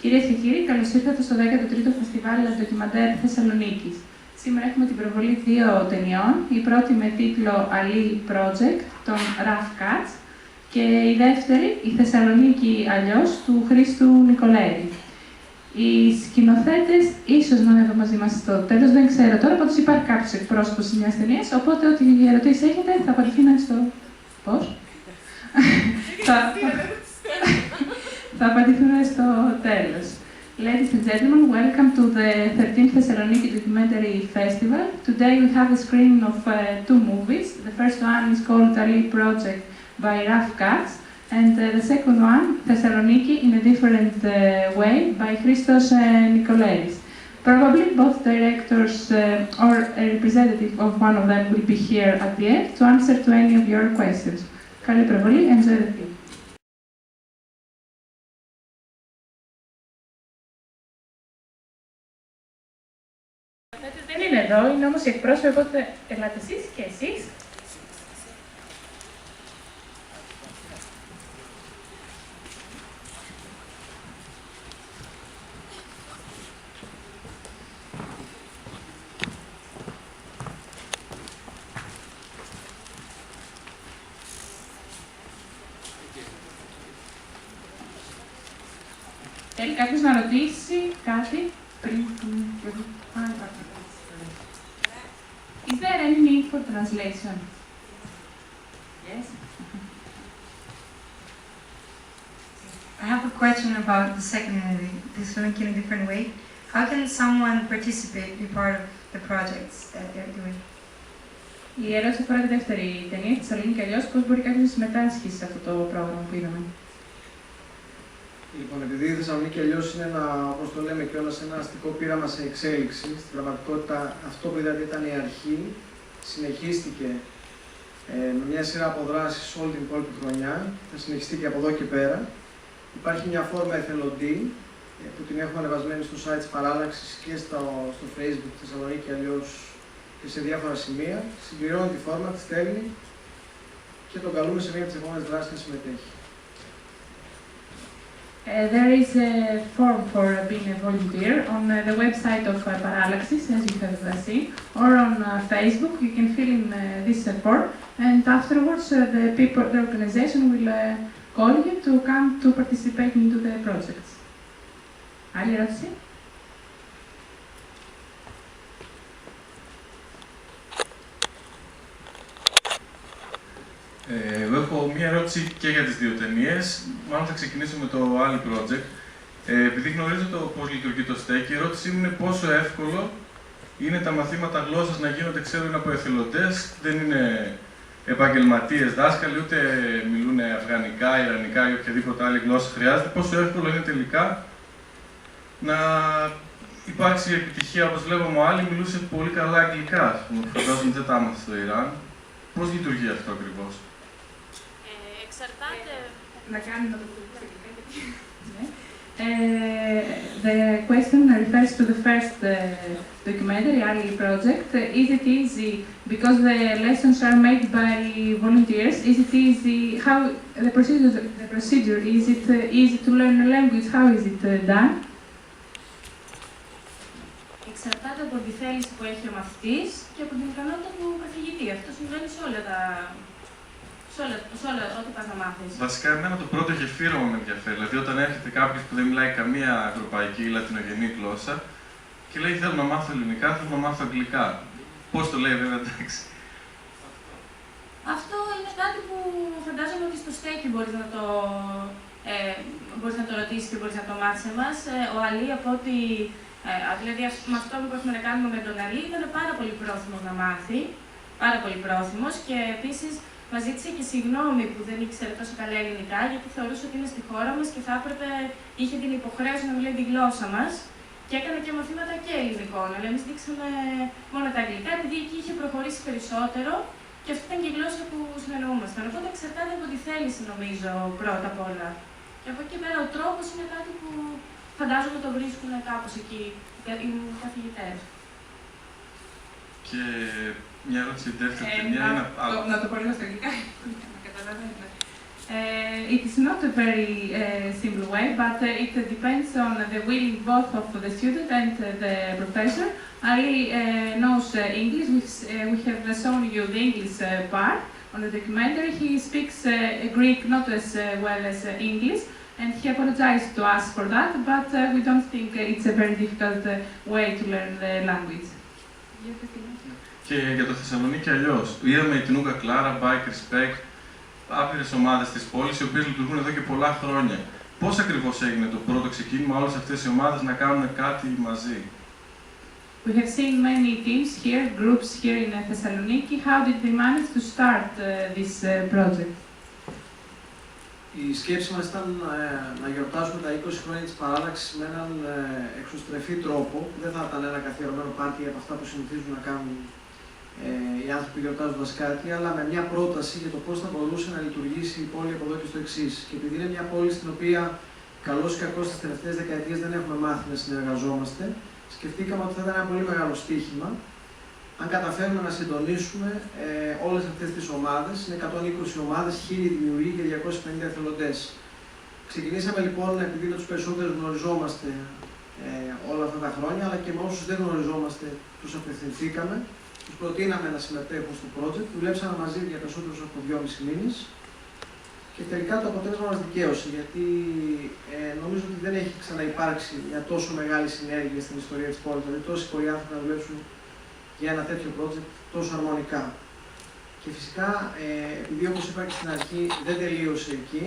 Κυρίες και κύριοι, καλώς ήρθατε στο 13ο Φεστιβάλ Ντοκιμαντέρ Θεσσαλονίκης. Σήμερα έχουμε την προβολή δύο ταινιών, η πρώτη με τίτλο «Αλλιώς Projekt» των Rough Cuts και η δεύτερη, η Θεσσαλονίκη αλλιώς, του Χρήστου Νικολέρη. Οι σκηνοθέτες ίσως να είναι εδώ μαζί μας στο τέλος, δεν ξέρω τώρα, πάντως υπάρχει κάποιος εκπρόσωπος της μιας ταινίας, οπότε ό,τι ερωτήσεις έχετε θα απαντηθούν στο... Πώς? Θα απαντηθούν στο τέλος. Ladies and gentlemen, welcome to the 13th Thessaloniki Documentary Festival. Today we have a screening of two movies. The first one is called Alley Project by Rough Cuts, and the second one, Thessaloniki in a different way, by Christos Nikoleris. Probably both directors or a representative of one of them will be here at the end to answer to any of your questions. Καλή προβολή, enjoy the film. Δεν είναι εδώ, είναι όμως οι εκπρόσωποι, οπότε ελάτε εσείς και εσείς. Θέλει κάποιος να ρωτήσει κάτι πριν... Is there any need for translation? Yes? I have a question about the second movie, Thessaloniki in a different way. How can someone participate, be part of the projects that they're doing? Η ερώτηση αφορά τη δεύτερη ταινία, τη Θεσσαλονίκη αλλιώς, πώς μπορεί κάποιος να συμμετάσχει σε αυτό το πρόγραμμα που είδαμε. Λοιπόν, επειδή η Θεσσαλονίκη αλλιώς είναι ένα, όπως το λέμε κιόλας, ένα αστικό πείραμα σε εξέλιξη, στην πραγματικότητα αυτό που είδατε ήταν η αρχή, συνεχίστηκε με μια σειρά από δράσεις όλη την υπόλοιπη χρονιά, θα συνεχιστεί και από εδώ και πέρα. Υπάρχει μια φόρμα εθελοντή που την έχουμε ανεβασμένη στο site της παράλλαξης και στο Facebook Θεσσαλονίκη αλλιώς και σε διάφορα σημεία. Συμπληρώνει τη φόρμα, τη στέλνει και τον καλούμε σε μια από τις επόμενες δράσεις να συμμετέχει. There is a form for being a volunteer on the website of Parallaxis, as you have seen, or on Facebook. You can fill in this form, and afterwards the organization will call you to come to participate into the projects. Άλλη ερώτηση? Εγώ έχω μία ερώτηση και για τις δύο ταινίες. Μάλλον θα ξεκινήσω με το άλλο project. Επειδή γνωρίζω πώς λειτουργεί το στέκι, η ερώτησή μου είναι πόσο εύκολο είναι τα μαθήματα γλώσσας να γίνονται, ξέρω, από εθελοντές. Δεν είναι επαγγελματίες δάσκαλοι, ούτε μιλούν αφγανικά, ιρανικά ή οποιαδήποτε άλλη γλώσσα χρειάζεται. Πόσο εύκολο είναι τελικά να υπάρξει επιτυχία, όπως βλέπαμε ο άλλοι μιλούσε πολύ καλά αγγλικά, φαντάζομαι δεν τα άμαθα στο Ιράν. Πώς λειτουργεί αυτό ακριβώς? Εξαρτάται. Να κάνει να το The question refers to the first documentary, Alley Project. Is it easy, because the lessons are made by volunteers, is it easy, how the procedure, is it easy to learn a language, how is it done? Εξαρτάται από τη θέληση που έχει ο μαθητής και από την ικανότητα του καθηγητή. Αυτό συμβαίνει σε όλα τα... σε όλα ό,τι πας να μάθεις. Βασικά, εμένα το πρώτο γεφύρωμα με ενδιαφέρει. Δηλαδή, όταν έρχεται κάποιος που δεν μιλάει καμία ευρωπαϊκή ή λατινογενή γλώσσα και λέει: θέλω να μάθω ελληνικά, θέλω να μάθω αγγλικά. Πώς το λέει, βέβαια, εντάξει. Αυτό είναι κάτι που φαντάζομαι ότι στο στέκι μπορείς να το ρωτήσεις και μπορείς να το μάθεις εμάς. Ο Αλή, από ότι δηλαδή, με αυτό που έχουμε να κάνουμε με τον Αλή, ήταν πάρα πολύ πρόθυμος να μάθει. Πάρα πολύ πρόθυμος και επίσης μας ζήτησε και συγγνώμη που δεν ήξερε τόσο καλά ελληνικά, γιατί θεωρούσε ότι είναι στη χώρα μας και θα έπρεπε, είχε την υποχρέωση να μιλάει τη γλώσσα μας και έκανε και μαθήματα και ελληνικών. Αλλά εμείς δείξαμε μόνο τα αγγλικά, επειδή εκεί είχε προχωρήσει περισσότερο και αυτή ήταν και η γλώσσα που συνεννοούμασταν. Οπότε εξαρτάται από τη θέληση, νομίζω, πρώτα απ' όλα. Και από εκεί πέρα ο τρόπος είναι κάτι που φαντάζομαι το βρίσκουν κάπως εκεί οι καθηγητές. Και μια ερώτηση δεύτερη ταινία είναι... Να το πω λίγο στα αγγλικά, να καταλαβαίνετε. It is not a very simple way, but it depends on the will both of the student and the professor. Ali knows English. We have shown you the English part on the documentary. He speaks Greek not as well as English, and he apologized to us for that, but we don't think it's a very difficult way to learn the language. Και για το Θεσσαλονίκη αλλιώς. Είδαμε την Ούγκα Κλάρα, Bike Respect, άπειρες ομάδες της πόλης, οι οποίες λειτουργούν εδώ και πολλά χρόνια. Πώς ακριβώς έγινε το πρώτο ξεκίνημα όλες αυτές οι ομάδες να κάνουν κάτι μαζί? We have seen many teams here, groups here in Thessaloniki. How did they manage to start this project? Η σκέψη μας ήταν να γιορτάσουμε τα 20 χρόνια της παράταξης με έναν εξωστρεφή τρόπο. Δεν θα ήταν ένα καθιερωμένο πάρτι από αυτά που συνηθίζουν να κάνουν οι άνθρωποι γιορτάζοντας κάτι, αλλά με μια πρόταση για το πώς θα μπορούσε να λειτουργήσει η πόλη από εδώ και στο εξής. Και επειδή είναι μια πόλη στην οποία καλώς ή κακώς τις τελευταίες δεκαετίες δεν έχουμε μάθει να συνεργαζόμαστε, σκεφτήκαμε ότι θα ήταν ένα πολύ μεγάλο στοίχημα αν καταφέρουμε να συντονίσουμε όλες αυτές τις ομάδες. Είναι 120 ομάδες, 1000 δημιουργοί και 250 εθελοντές. Ξεκινήσαμε λοιπόν, επειδή με τους περισσότερους γνωριζόμαστε όλα αυτά τα χρόνια, αλλά και με όσους δεν γνωριζόμαστε τους απευθυνθήκαμε. Τους προτείναμε να συμμετέχουν στο project, δουλέψαμε μαζί για περισσότερους από 2,5 μήνες και τελικά το αποτέλεσμα μας δικαίωσε, γιατί νομίζω ότι δεν έχει ξαναυπάρξει μια τόσο μεγάλη συνέργεια στην ιστορία της πόλης, δηλαδή τόσοι πολλοί άνθρωποι να δουλέψουν για ένα τέτοιο project τόσο αρμονικά. Και φυσικά, επειδή όπως είπα και στην αρχή δεν τελείωσε εκεί,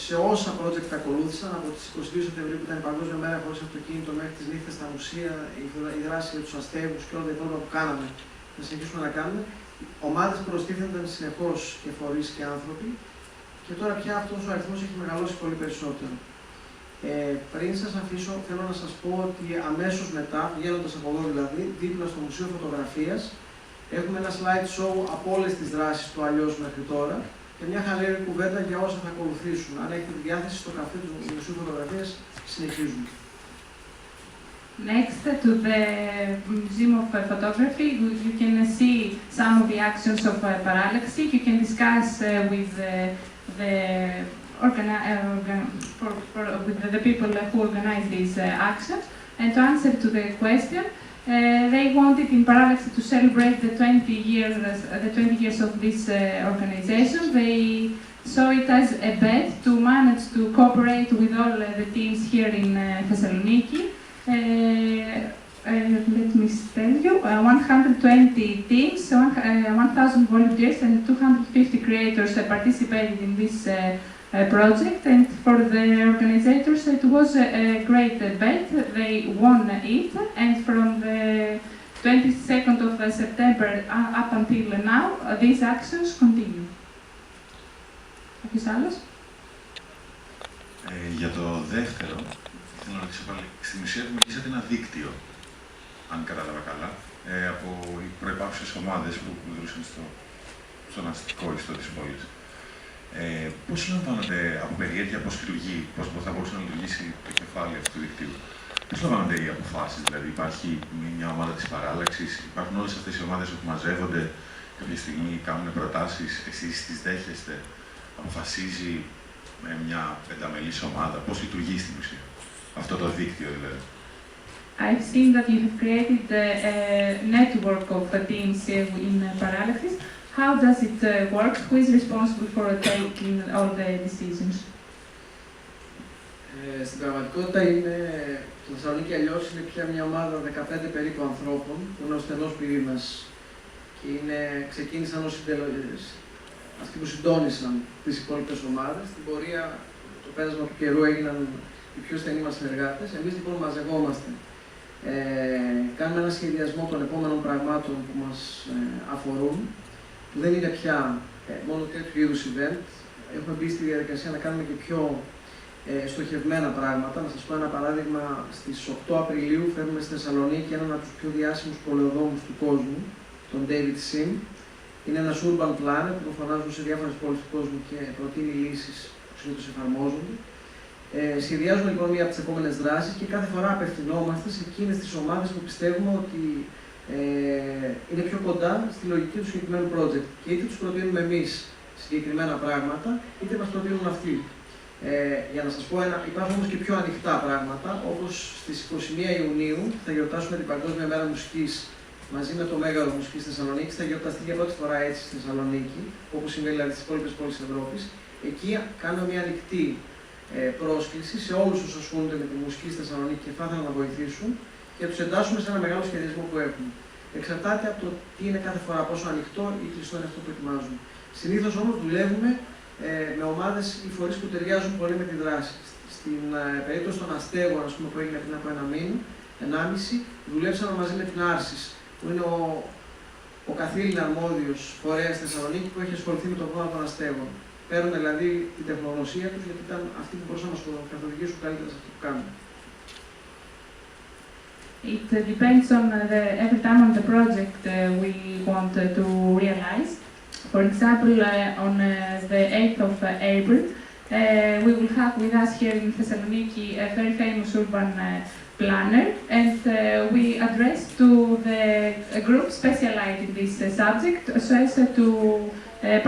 σε όσα project ακολούθησαν, από τις 22 Σεπτεμβρίου που ήταν η Παγκόσμια Μέρα χωρίς αυτοκίνητο μέχρι τις νύχτες στα μουσεία, η δράση για τους αστέγους και όλα τα υπόλοιπα που κάναμε, να συνεχίσουμε να κάνουμε, ομάδες προστίθενταν συνεχώς και φορείς και άνθρωποι και τώρα πια αυτός ο αριθμός έχει μεγαλώσει πολύ περισσότερο. Πριν σας αφήσω, θέλω να σας πω ότι αμέσως μετά, βγαίνοντας από εδώ δηλαδή, δίπλα στο Μουσείο Φωτογραφίας, έχουμε ένα slide show από όλες τις δράσεις του αλλιώς μέχρι τώρα και μια χαλέρη κουβέντα για όσα θα ακολουθήσουν. Αν έχετε τη διάθεση στο καφέ του Μουσείου Φωτογραφίας, συνεχίζουμε. Next to the Museum of Photography, you can see some of the actions of Parallaxi. You can discuss with the people who organize these actions. And to answer to the question, they wanted in Parallaxi to celebrate the 20 years of this organization. They saw it as a bet to manage to cooperate with all the teams here in Thessaloniki. Let me tell you, 120 teams, 1,000 volunteers and 250 creators participated in this project, and for the organizers it was a great bet. They won it, and from the 22nd of September up until now, these actions continue. Κάποιος άλλος? Για το δεύτερο, θέλω να ρωτήσω πάλι, στην ουσία δημιουργήσατε ένα δίκτυο, αν κατάλαβα καλά, από οι προϋπάρχουσες ομάδες που δρούσαν στον αστικό ιστό της πόλης. Πώς λαμβάνονται από περιέργεια, πώς λειτουργεί, πώς θα μπορούσε να λειτουργήσει το κεφάλαιο αυτού του δικτύου? Πώς λαμβάνονται οι αποφάσεις, δηλαδή υπάρχει μια ομάδα της παράλλαξης, υπάρχουν όλες αυτές οι ομάδες που μαζεύονται κάποια στιγμή, κάνουν προτάσεις, εσείς τις δέχεστε, αποφασίζει με μια πενταμελής ομάδα, πώς λειτουργεί στην ουσία αυτό το δίκτυο δηλαδή? I've seen that you have created a network of teams in Parallaxis. How does it work? Who is responsible for taking all the decisions? Στην πραγματικότητα το Θεσσαλονίκη αλλιώς είναι πια μια ομάδα 15 περίπου ανθρώπων που είναι ο στενός πυρήνας και ξεκίνησαν ως αυτοί που συντόνισαν τις υπόλοιπες ομάδες. Στην πορεία, το πέρασμα του καιρού έγιναν οι πιο στενοί μας συνεργάτες. Εμείς λοιπόν μαζευόμαστε. Κάνουμε ένα σχεδιασμό των επόμενων πραγμάτων που μας αφορούν, που δεν είναι πια μόνο τέτοιου είδους event. Έχουμε μπει στη διαδικασία να κάνουμε και πιο στοχευμένα πράγματα. Να σας πω ένα παράδειγμα, στις 8 Απριλίου φέρνουμε στη Θεσσαλονίκη έναν από τους πιο διάσημους πολεοδόμους του κόσμου, τον David Sim. Είναι ένας urban planner που το φωνάζουν σε διάφορες πόλεις του κόσμου και προτείνει λύσεις που συνήθως εφαρμόζονται. Σχεδιάζουμε λοιπόν μία από τις επόμενες δράσεις και κάθε φορά απευθυνόμαστε σε εκείνες τις ομάδες που πιστεύουμε ότι είναι πιο κοντά στη λογική του συγκεκριμένου project. Και είτε τους προτείνουμε εμείς συγκεκριμένα πράγματα, είτε μας προτείνουν αυτοί. Για να σας πω, υπάρχουν όμως και πιο ανοιχτά πράγματα, όπως στις 21 Ιουνίου θα γιορτάσουμε την Παγκόσμια Μέρα Μουσικής μαζί με το Μέγαρο Μουσικής Θεσσαλονίκης. Θα γιορταστεί για πρώτη φορά έτσι στη Θεσσαλονίκη, όπως συμβαίνει δηλαδή στις υπόλοιπες πόλεις της Ευρώπης. Εκεί κάνουμε μια ανοιχτή πρόσκληση σε όλους όσους ασχολούνται με τη μουσική στη Θεσσαλονίκη και θα ήθελαν να βοηθήσουν και τους εντάσσουμε σε ένα μεγάλο σχεδιασμό που έχουμε. Εξαρτάται από το τι είναι κάθε φορά, πόσο ανοιχτό ή κλειστό είναι αυτό που ετοιμάζουμε. Συνήθως όμως δουλεύουμε με ομάδες ή φορείς που ταιριάζουν πολύ με τη δράση. Στην περίπτωση των αστέγων, ας πούμε, που έγινε πριν από ένα μήνα, 1,5, δουλέψαμε μαζί με την Άρσης, που είναι ο καθήλυνα αρμόδιος φορέας στη Θεσσαλονίκη που έχει ασχοληθεί με το πρόβλημα των αστέγων. Παίρνουν δηλαδή την τεχνογνωσία τους, γιατί ήταν αυτοί που μπορούσαν να μας καθοδηγήσουν καλύτερα σε αυτό που κάνουμε. It depends on every time on the project we want to realize. For example, on the 8th of April, we will have with us here in Thessaloniki a very famous urban planner, and we address to the group specialized in this subject so as to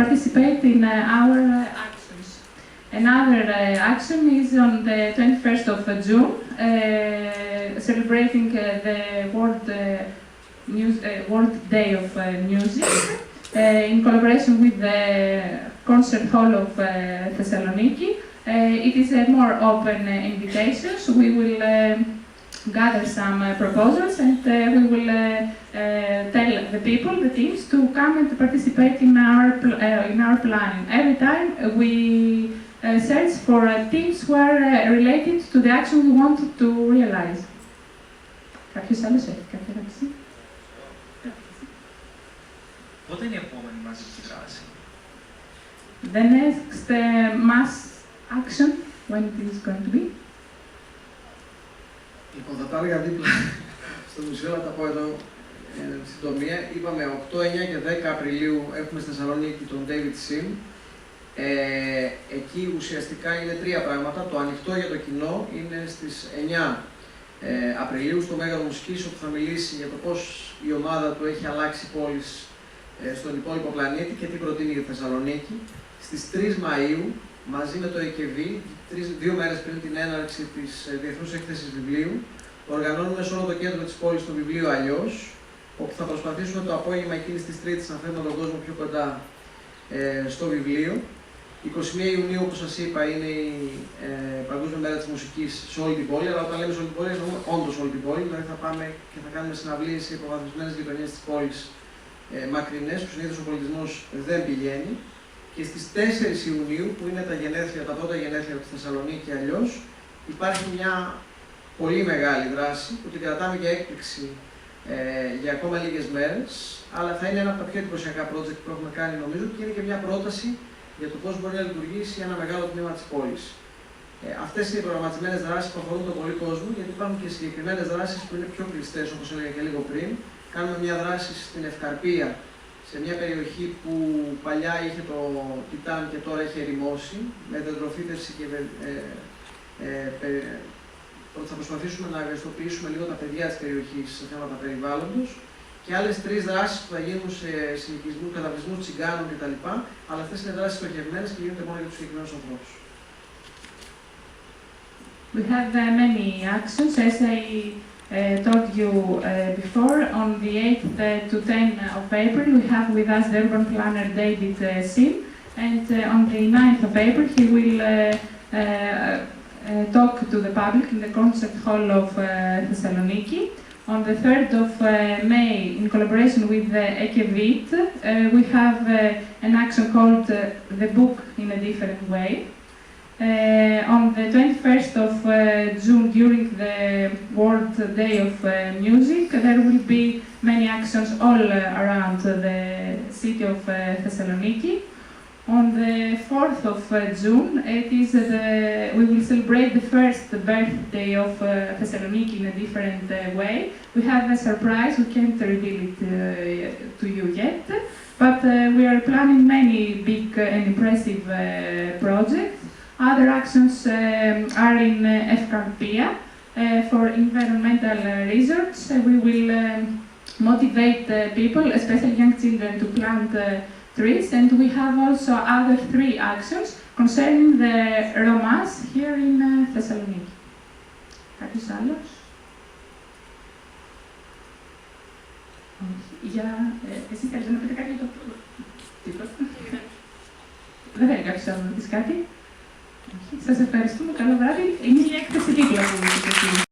participate in our actions. Another action is on the 21st of June, celebrating the World Day of Music in collaboration with the Concert Hall of Thessaloniki. It is a more open invitation, so we will gather some proposals and we will tell the people, the teams, to come and participate in our planning. Every time we search for teams who are related to the action we want to realize. Κάποιος άλλος έχει κάποια ερώτηση? Πότε είναι η επόμενη μαζική δράση? The next mass action, when it is going to be? Λοιπόν, θα πάρω για δίπλα στο μουσείο, να τα πω εδώ συντομία. Είπαμε 8, 9 και 10 Απριλίου έχουμε στη Θεσσαλονίκη τον David Sim. Εκεί ουσιαστικά είναι τρία πράγματα. Το ανοιχτό για το κοινό είναι στις 9 Απριλίου στο Μέγαρο Μουσικής, όπου θα μιλήσει για το πώς η ομάδα του έχει αλλάξει πόλεις στον υπόλοιπο πλανήτη και τι προτείνει για τη Θεσσαλονίκη. Στις 3 Μαΐου, μαζί με το ΕΚΒ, 2 μέρες πριν την έναρξη της Διεθνούς Έκθεσης Βιβλίου, οργανώνουμε σε όλο το κέντρο της πόλης το βιβλίο «Αλλιώς», όπου θα προσπαθήσουμε το απόγευμα εκείνης της Τρίτης να φέρουμε τον κόσμο πιο κοντά στο βιβλίο. 21 Ιουνίου, όπως σας είπα, είναι η Παγκόσμια Μέρα της Μουσικής σε όλη την πόλη, αλλά όταν λέμε σε όλη την πόλη, εννοούμε όντως όλη την πόλη, δηλαδή θα πάμε και θα κάνουμε συναυλίες σε υποβαθμισμένες γειτονιές της πόλης μακρινές, που συνήθως ο πολιτισμός δεν πηγαίνει. Και στις 4 Ιουνίου, που είναι τα πρώτα γενέθλια της Θεσσαλονίκη αλλιώς, υπάρχει μια πολύ μεγάλη δράση που την κρατάμε για έκπληξη για ακόμα λίγες μέρες, αλλά θα είναι ένα από τα πιο εντυπωσιακά project που έχουμε κάνει, νομίζω, και είναι και μια πρόταση για το πώς μπορεί να λειτουργήσει ένα μεγάλο τμήμα της πόλης. Αυτές είναι οι προγραμματισμένες δράσεις που αφορούν τον πολύ κόσμο, γιατί υπάρχουν και συγκεκριμένες δράσεις που είναι πιο κλειστές, όπως έλεγα και λίγο πριν. Κάνουμε μια δράση στην Ευκαρπία, σε μια περιοχή που παλιά είχε το τιτάν και τώρα έχει ερημώσει, με δεντροφύτευση και θα προσπαθήσουμε να ευαισθητοποιήσουμε λίγο τα παιδιά της περιοχής σε θέματα περιβάλλοντος. Και άλλες 3 δράσεις που θα γίνουν σε συνοικισμούς, καταβλισμούς τσιγκάνων κτλ. Αλλά αυτές είναι δράσεις στοχευμένες και γίνονται μόνο για τους συγκεκριμένους ανθρώπους. We have many actions, as I told you before. On the 8th to 10 of April, we have with us the urban planner David Sim, and on the 9th of April, he will talk to the public in the concert hall of Thessaloniki. On the 3rd of May, in collaboration with the EKVIT, we have an action called The Book in a Different Way. On the 21st of June, during the World Day of Music, there will be many actions all around the city of Thessaloniki. On the 4th of June, we will celebrate the first birthday of Thessaloniki in a different way. We have a surprise, we can't reveal it to you yet, but we are planning many big and impressive projects. Other actions are in Efkarpia for environmental research. We will motivate people, especially young children, to plant trees, and we have also other 3 actions concerning the romance here in Thessaloniki. Κάποιος άλλος? Εσείς θέλετε να πείτε κάτι για το... Τίποτα. Δεν θέλει κάποιος άλλος να πεις κάτι. Σας ευχαριστούμε. Καλό βράδυ. Είναι η έκθεση δίπλα που